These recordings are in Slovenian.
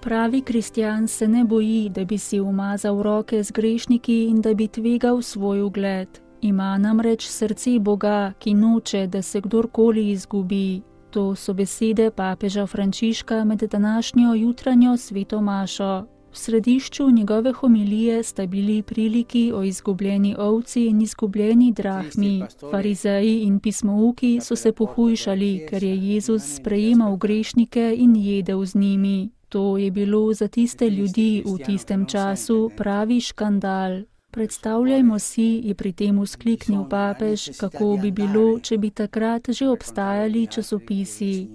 Pravi kristjan se ne boji, da bi si umazal roke z grešniki in da bi tvegal svoj ugled. Ima namreč srce Boga, ki noče, da se kdorkoli izgubi. To so besede papeža Frančiška med današnjo jutranjo sveto mašo. V središču njegove homilije sta bili priliki o izgubljeni ovci in izgubljeni drahmi. Farizeji in pismouki so se pohujšali, ker je Jezus sprejemal grešnike in jedel z njimi. To je bilo za tiste ljudi v tistem času pravi škandal. Predstavljajmo si, je pri tem vzkliknil papež, kako bi bilo, če bi takrat že obstajali časopisi.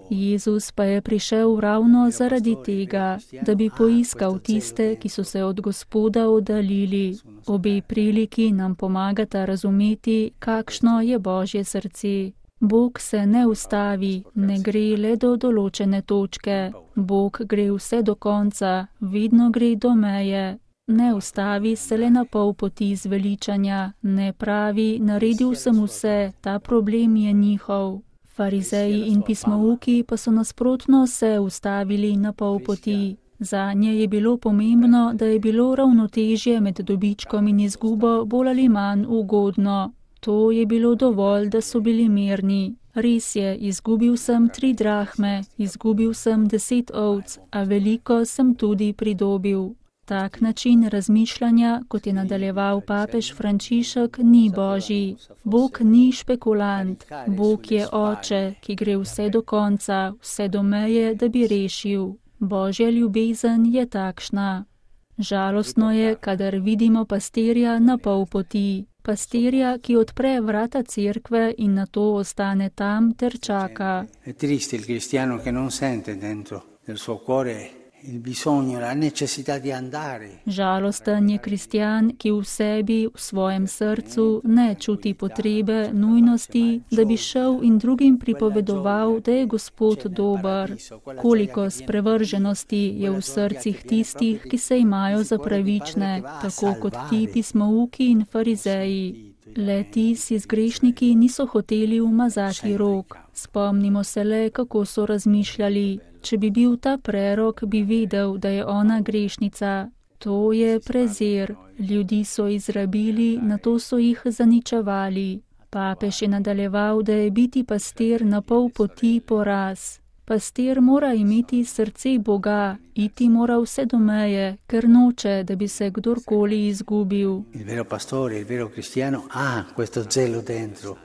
Jezus pa je prišel ravno zaradi tega, da bi poiskal tiste, ki so se od Gospoda oddaljili. Obe priliki nam pomagata razumeti, kakšno je Božje srce. Bog se ne ustavi, ne gre le do določene točke. Bog gre vse do konca, vedno gre do meje. Ne ustavi se le na pol poti zveličanja, ne pravi, naredil sem vse, ta problem je njihov. Farizeji in pismouki pa so nasprotno se ustavili na pol poti. Zanje je bilo pomembno, da je bilo ravnotežje med dobičkom in izgubo bolj ali manj ugodno. To je bilo dovolj, da so bili mirni. Res je, izgubil sem 3 drahme, izgubil sem 10 ovc, a veliko sem tudi pridobil. Tak način razmišljanja, kot je nadaljeval papež Frančišek, ni božji. Bog ni špekulant, Bog je oče, ki gre vse do konca, vse do meje, da bi rešil. Božja ljubezen je takšna. Žalostno je, kadar vidimo pastirja na pol poti. Pastirja, ki odpre vrata cerkve in nato ostane tam ter čaka. È triste il cristiano che non sente dentro nel suo cuore il bisogno, la necessità di andare. Žalosten je kristjan, ki v sebi, v svojem srcu ne čuti potrebe, nujnosti, da bi šel in drugim pripovedoval, da je Gospod dober. Koliko sprevrženosti je v srcih tistih, ki se imajo za pravične, tako kot ti pismouki in farizeji. Le ti si z grešniki niso hoteli umazati rok. Spomnimo se le, kako so razmišljali. Če bi bil ta prerok, bi vedel, da je ona grešnica. To je prezir. Ljudi so izrabili, nato so jih zaničevali. Papež je nadaljeval, da je biti pastir na pol poti poraz. Pastir mora imeti srce Boga, iti mora vse do meje, ker noče, da bi se kdorkoli izgubil. Il vero pastore, il vero cristiano ha questo zelo dentro.